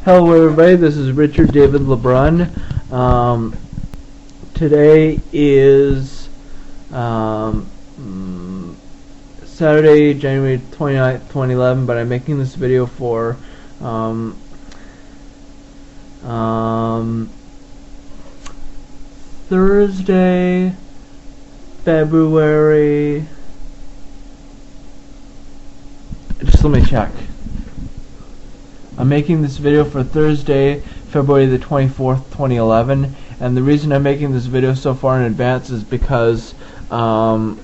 Hello everybody, this is Richard David LeBrun. Today is Saturday, January 29th, 2011, but I'm making this video for Thursday, February... Just let me check. I'm making this video for Thursday, February the 24th, 2011, and the reason I'm making this video so far in advance is because now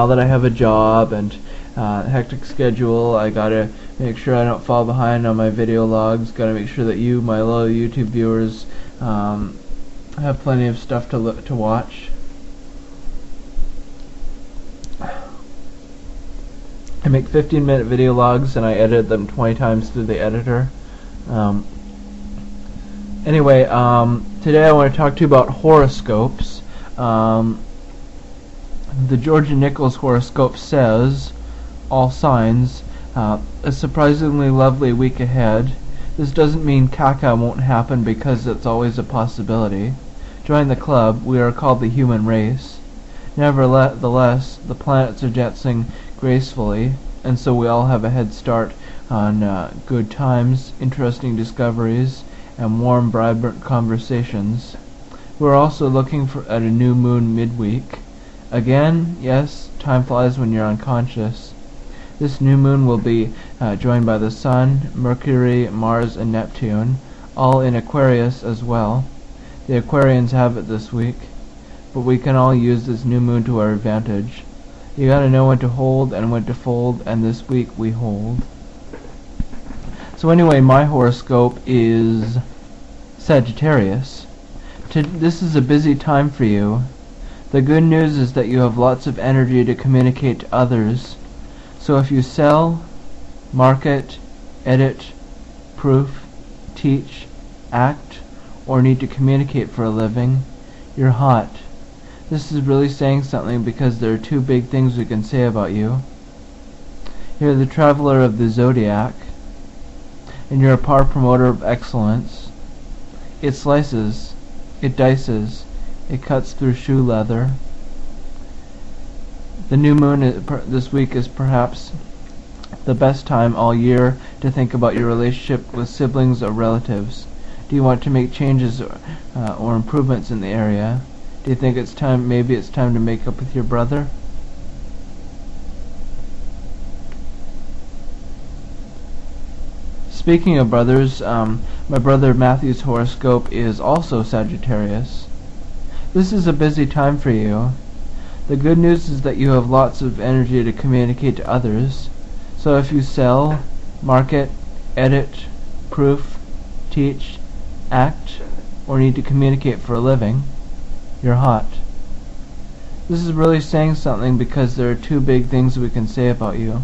that I have a job and a hectic schedule, I gotta make sure I don't fall behind on my video logs. Gotta make sure that you, my loyal YouTube viewers, have plenty of stuff to watch. I make 15-minute video logs and I edit them 20 times through the editor. Anyway, today I want to talk to you about horoscopes. The Georgia Nichols horoscope says, all signs, a surprisingly lovely week ahead. This doesn't mean caca won't happen because it's always a possibility. Join the club. We are called the human race. Nevertheless, the planets are dancing gracefully, and so we all have a head start on good times, interesting discoveries, and warm, vibrant conversations. We're also looking at a new moon midweek. Again, yes, time flies when you're unconscious. This new moon will be joined by the Sun, Mercury, Mars, and Neptune, all in Aquarius as well. The Aquarians have it this week, but we can all use this new moon to our advantage. You gotta know when to hold and when to fold, and this week we hold. So anyway, my horoscope is Sagittarius. This is a busy time for you. The good news is that you have lots of energy to communicate to others. So if you sell, market, edit, proof, teach, act, or need to communicate for a living, you're hot. This is really saying something because there are two big things we can say about you. You're the traveler of the zodiac, and you're a power promoter of excellence. It slices, it dices, it cuts through shoe leather. The new moon this week is perhaps the best time all year to think about your relationship with siblings or relatives. Do you want to make changes or improvements in the area? Do you think maybe it's time to make up with your brother? Speaking of brothers, my brother Matthew's horoscope is also Sagittarius. This is a busy time for you. The good news is that you have lots of energy to communicate to others. So if you sell, market, edit, proof, teach, act, or need to communicate for a living, you're hot. This is really saying something because there are two big things we can say about you.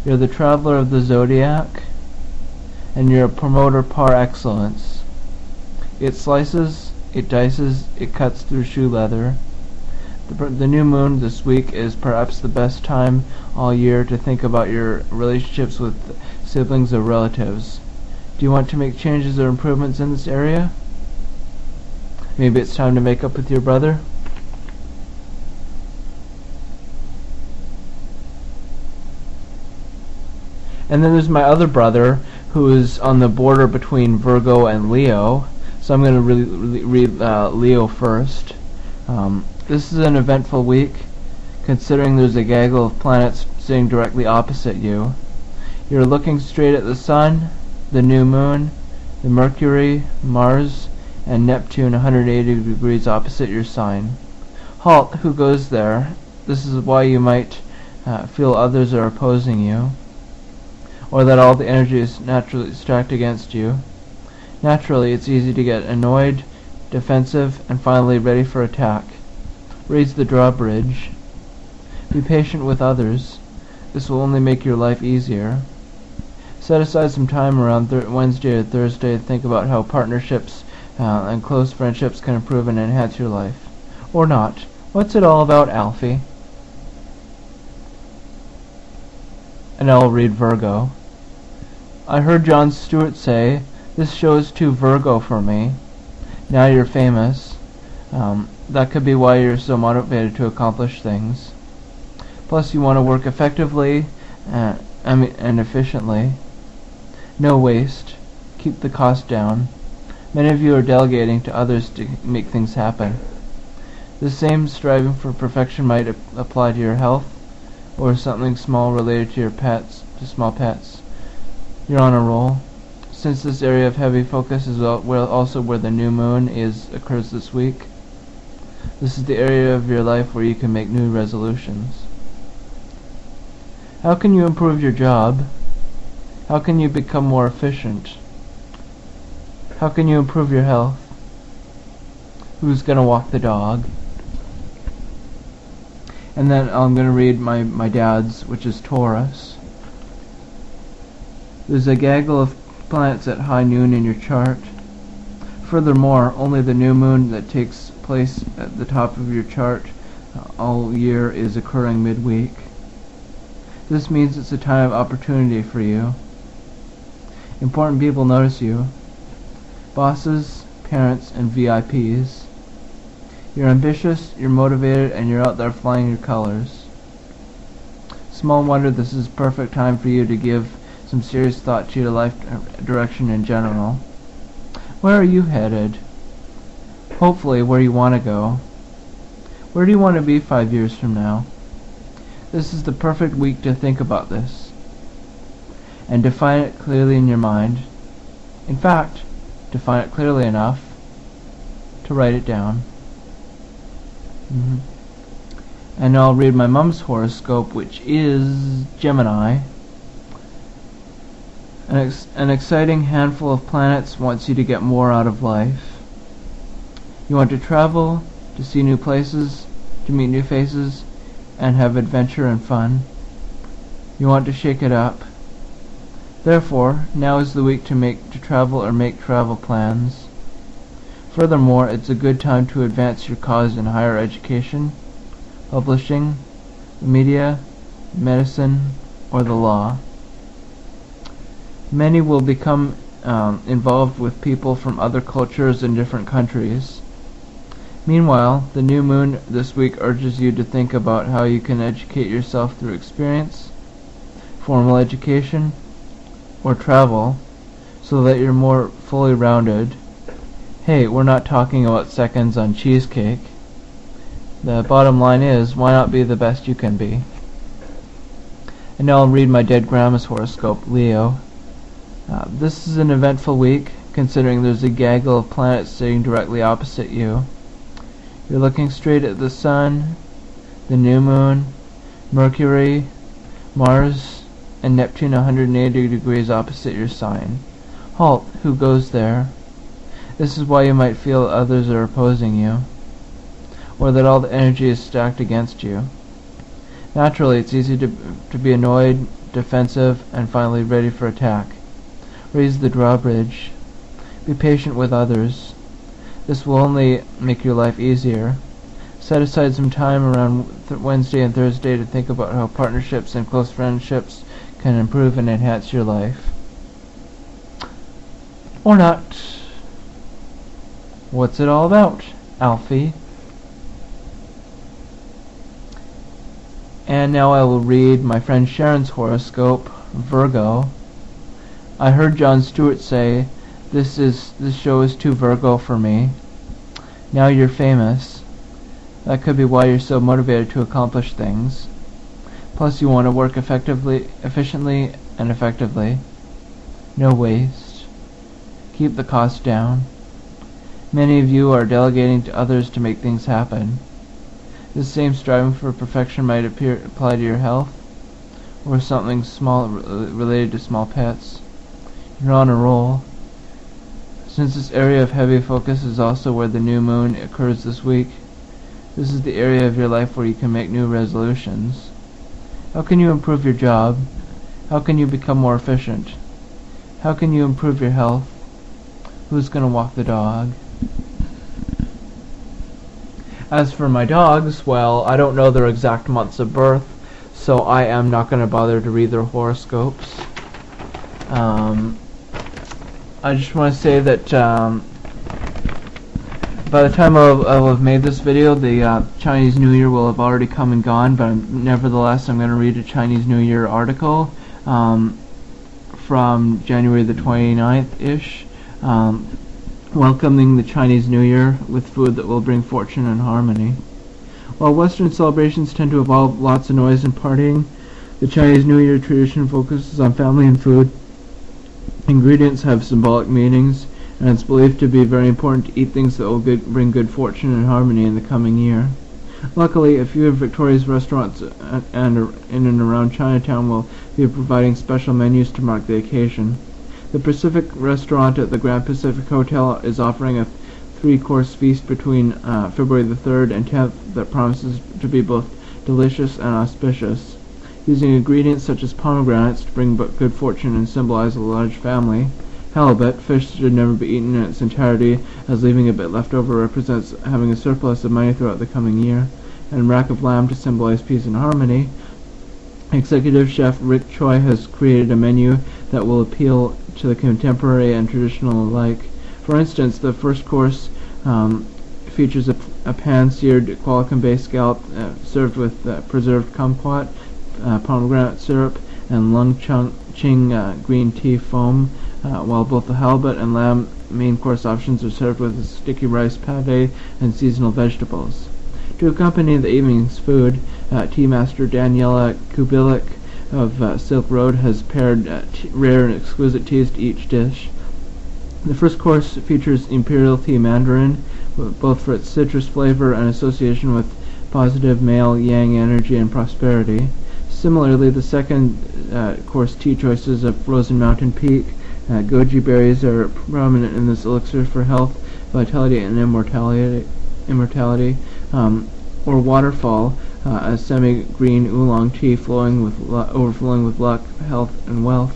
You're the traveler of the zodiac, and you're a promoter par excellence. It slices, it dices, it cuts through shoe leather. The new moon this week is perhaps the best time all year to think about your relationships with siblings or relatives. Do you want to make changes or improvements in this area? Maybe it's time to make up with your brother? And then there's my other brother, who is on the border between Virgo and Leo. So I'm going to read Leo first. This is an eventful week, considering there's a gaggle of planets sitting directly opposite you. You're looking straight at the Sun, the new moon, the Mercury, Mars, and Neptune 180 degrees opposite your sign. Halt, who goes there? This is why you might feel others are opposing you, or that all the energy is naturally stacked against you. Naturally, it's easy to get annoyed, defensive, and finally ready for attack. Raise the drawbridge. Be patient with others. This will only make your life easier. Set aside some time around Wednesday or Thursday to think about how partnerships and close friendships can improve and enhance your life. Or not. What's it all about, Alfie? And I'll read Virgo. I heard Jon Stewart say, "This show is too Virgo for me." Now you're famous. That could be why you're so motivated to accomplish things. Plus, you want to work effectively and efficiently. No waste. Keep the cost down. Many of you are delegating to others to make things happen. The same striving for perfection might apply to your health, or something small related to your pets, to small pets. You're on a roll. Since this area of heavy focus is also where the new moon occurs this week, this is the area of your life where you can make new resolutions. How can you improve your job? How can you become more efficient? How can you improve your health? Who's going to walk the dog? And then I'm going to read my dad's, which is Taurus. There's a gaggle of planets at high noon in your chart. Furthermore, only the new moon that takes place at the top of your chart all year is occurring midweek. This means it's a time of opportunity for you. Important people notice you. Bosses, parents, and VIPs. You're ambitious, you're motivated, and you're out there flying your colors. Small wonder this is a perfect time for you to give some serious thought to your life direction in general. Where are you headed? Hopefully where you want to go. Where do you want to be 5 years from now? This is the perfect week to think about this and define it clearly in your mind. In fact, define it clearly enough to write it down. And I'll read my mom's horoscope, which is Gemini. An exciting handful of planets wants you to get more out of life. You want to travel, to see new places, to meet new faces, and have adventure and fun. You want to shake it up. Therefore, now is the week to travel or make travel plans. Furthermore, it's a good time to advance your cause in higher education, publishing, media, medicine, or the law. Many will become involved with people from other cultures and different countries. Meanwhile, the new moon this week urges you to think about how you can educate yourself through experience, formal education, or travel, so that you're more fully rounded. Hey, we're not talking about seconds on cheesecake. The bottom line is, why not be the best you can be? And now I'll read my dead grandma's horoscope, Leo. This is an eventful week, considering there's a gaggle of planets sitting directly opposite you. You're looking straight at the Sun, the new moon, Mercury, Mars, and Neptune 180 degrees opposite your sign. Halt, who goes there? This is why you might feel others are opposing you, or that all the energy is stacked against you. Naturally, it's easy to be annoyed, defensive, and finally ready for attack. Raise the drawbridge. Be patient with others. This will only make your life easier. Set aside some time around Wednesday and Thursday to think about how partnerships and close friendships can improve and enhance your life. Or not. What's it all about, Alfie? And now I will read my friend Sharon's horoscope, Virgo. I heard Jon Stewart say, this show is too Virgo for me. Now you're famous. That could be why you're so motivated to accomplish things. Plus, you want to work efficiently, and effectively. No waste. Keep the cost down. Many of you are delegating to others to make things happen. This same striving for perfection might apply to your health, or something small related to small pets. You're on a roll. Since this area of heavy focus is also where the new moon occurs this week, this is the area of your life where you can make new resolutions. How can you improve your job? How can you become more efficient? How can you improve your health? Who's going to walk the dog? As for my dogs, well, I don't know their exact months of birth, so I am not going to bother to read their horoscopes. I just want to say that by the time I'll have made this video, the Chinese New Year will have already come and gone, but nevertheless I'm going to read a Chinese New Year article from January the 29th-ish, welcoming the Chinese New Year with food that will bring fortune and harmony. While Western celebrations tend to involve lots of noise and partying, the Chinese New Year tradition focuses on family and food. Ingredients have symbolic meanings, and it's believed to be very important to eat things that will bring good fortune and harmony in the coming year. Luckily, a few of Victoria's restaurants in and around Chinatown will be providing special menus to mark the occasion. The Pacific Restaurant at the Grand Pacific Hotel is offering a 3-course feast between February the 3rd and 10th that promises to be both delicious and auspicious. Using ingredients such as pomegranates to bring good fortune and symbolize a large family. Halibut, fish should never be eaten in its entirety, as leaving a bit left over represents having a surplus of money throughout the coming year, and rack of lamb to symbolize peace and harmony. Executive Chef Rick Choi has created a menu that will appeal to the contemporary and traditional alike. For instance, the first course features a pan-seared qualicum-based scallop served with preserved kumquat, pomegranate syrup, and lung ching green tea foam, while both the halibut and lamb main course options are served with sticky rice pate and seasonal vegetables. To accompany the evening's food, tea master Daniela Kubilik of Silk Road has paired rare and exquisite teas to each dish. The first course features Imperial Tea Mandarin, both for its citrus flavor and association with positive male yang energy and prosperity. Similarly, the second course tea choices of Frozen Mountain Peak, goji berries are prominent in this elixir for health, vitality, and immortality, or Waterfall, a semi-green oolong tea overflowing with luck, health, and wealth,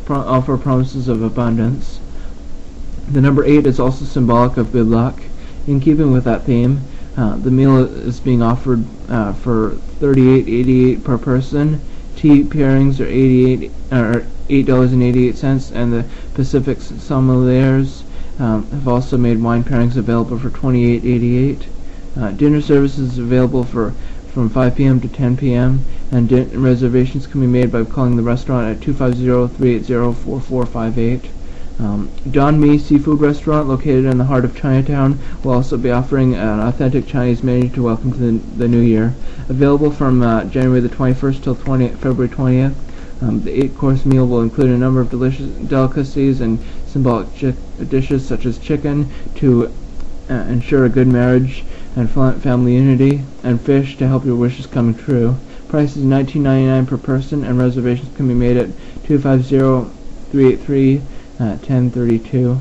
offer promises of abundance. The number 8 is also symbolic of good luck. In keeping with that theme, the meal is being offered for $38.88 per person. Tea pairings are $8.88, and the Pacific Sommeliers have also made wine pairings available for $28.88. Dinner services is available from 5 p.m. to 10 p.m., and reservations can be made by calling the restaurant at 250-380-4458. Don Mi Seafood Restaurant, located in the heart of Chinatown, will also be offering an authentic Chinese menu to welcome to the new year. Available from January the 21st till February 20th, the 8-course meal will include a number of delicious delicacies and symbolic dishes such as chicken to ensure a good marriage and family unity, and fish to help your wishes come true. Price is $19.99 per person, and reservations can be made at 250-383-1032.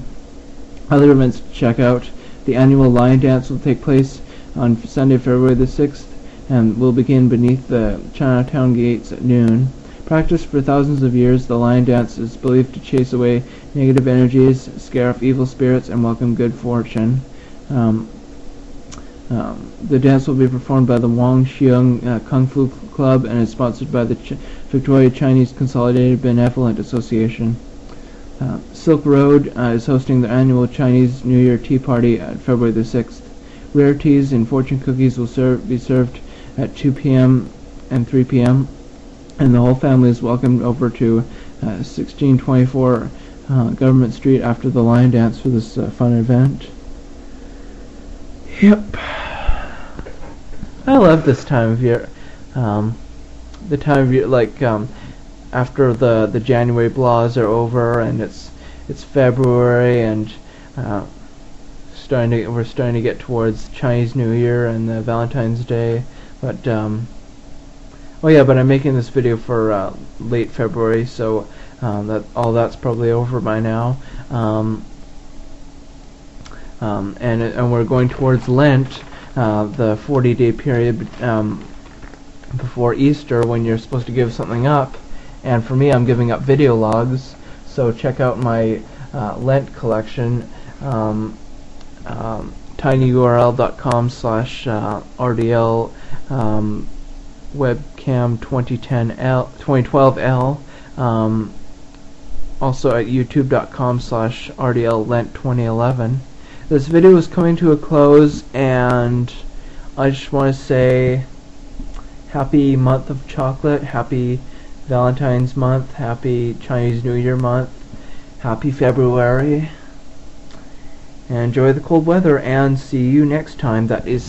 Other events to check out: the annual Lion Dance will take place on Sunday, February the 6th, and will begin beneath the Chinatown gates at noon. Practiced for thousands of years, the Lion Dance is believed to chase away negative energies, scare off evil spirits, and welcome good fortune. The dance will be performed by the Wang Xiong Kung Fu Club and is sponsored by the Victoria Chinese Consolidated Benevolent Association. Silk Road is hosting their annual Chinese New Year Tea Party at February the 6th. Rare teas and fortune cookies will be served at 2 p.m. and 3 p.m., and the whole family is welcomed over to 1624 Government Street after the Lion Dance for this fun event. Yep. I love this time of year. The time of year, like, after the January blahs are over and it's February and we're starting to get towards Chinese New Year and Valentine's Day. But but I'm making this video for late February, so that's probably over by now. And we're going towards Lent, the 40-day period before Easter, when you're supposed to give something up. And for me, I'm giving up video logs. So check out my Lent collection, tinyurl.com/rdl webcam 2012L. also at youtube.com/rdllent2011. This video is coming to a close, and I just want to say happy month of chocolate, happy Valentine's month, happy Chinese New Year month, happy February, and enjoy the cold weather, and see you next time. That is